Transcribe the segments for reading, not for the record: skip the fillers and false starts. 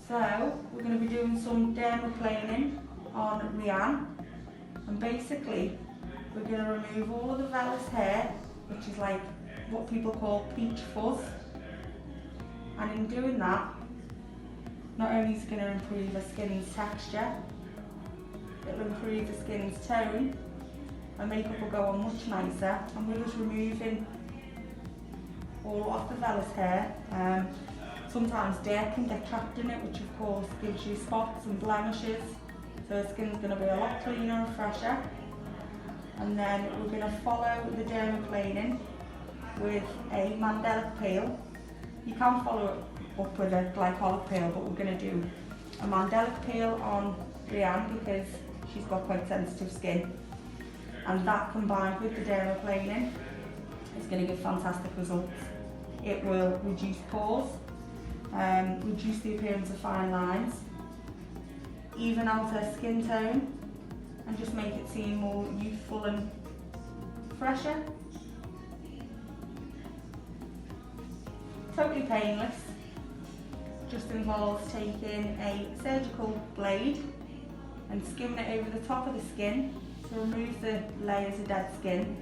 So we're going to be doing some dermaplaning on Rianne, and basically we're going to remove all of the vellus hair, which is like what people call peach fuzz, and in doing that, not only is it going to improve the skin's texture, it'll improve the skin's tone, and makeup will go on much nicer. And we're just removing all of the vellus hair. Sometimes dirt can get trapped in it, which of course gives you spots and blemishes, so the skin's going to be a lot cleaner and fresher. And then we're going to follow the dermaplaning with a mandelic peel. You can follow it up with a glycolic peel, but we're going to do a mandelic peel on Rianne because she's got quite sensitive skin, and that combined with the dermaplaning is going to give fantastic results. It will reduce pores, reduce the appearance of fine lines, even out her skin tone, and just make it seem more youthful and fresher. Totally painless. Just involves taking a surgical blade and skimming it over the top of the skin to remove the layers of dead skin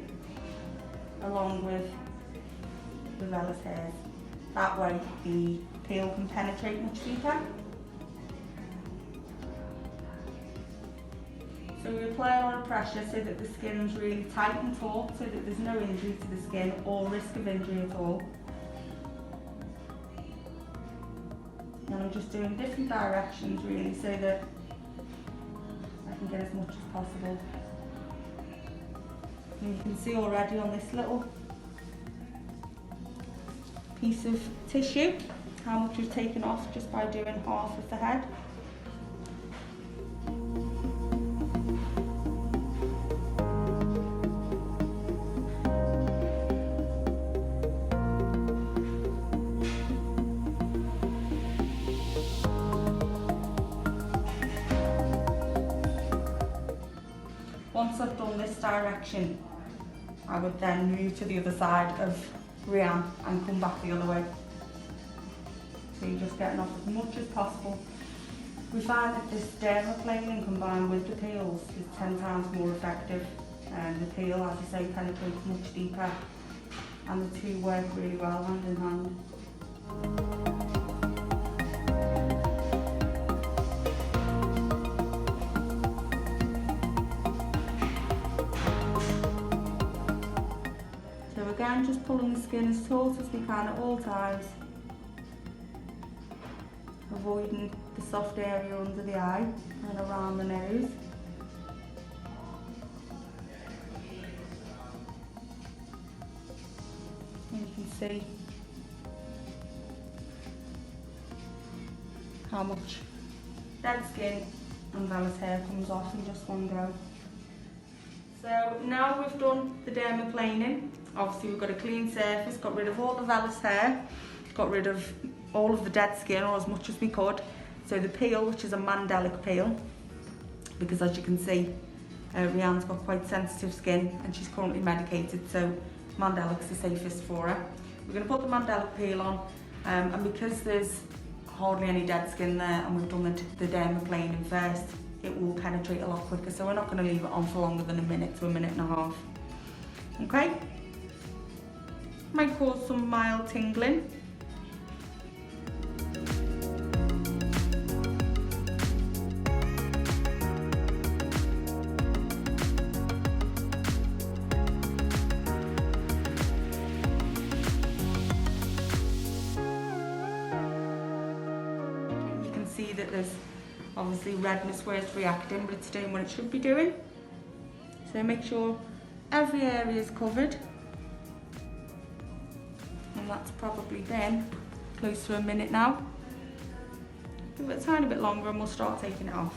along with the vellus hairs. That way the peel can penetrate much deeper. So we apply a lot of pressure so that the skin's really tight and taut, so that there's no injury to the skin or risk of injury at all. And I'm just doing different directions really so that I can get as much as possible. And you can see already on this little piece of tissue how much we've taken off just by doing half of the head. Once I've done this direction, I would then move to the other side of Rianne and come back the other way. So you're just getting off as much as possible. We find that this dermaplaning combined with the peels is 10 times more effective, and the peel, as I say, penetrates much deeper, and the two work really well hand in hand. Again, just pulling the skin as taut as we can at all times, avoiding the soft area under the eye and around the nose. And you can see how much dead skin and vellus hair comes off in just one go. So now we've done the dermaplaning. Obviously we've got a clean surface, got rid of all the vellus hair, got rid of all of the dead skin, or as much as we could. So the peel, which is a mandelic peel, because as you can see, Rianne's got quite sensitive skin and she's currently medicated, so mandelic's the safest for her. We're going to put the mandelic peel on, and because there's hardly any dead skin there and we've done the dermaplaning first, it will penetrate a lot quicker, so we're not going to leave it on for longer than a minute to a minute and a half. Okay? Might cause some mild tingling. You can see that there's obviously redness where it's reacting, but it's doing what it should be doing. So make sure every area is covered. And that's probably been close to a minute now. Give it a tiny bit longer and we'll start taking it off.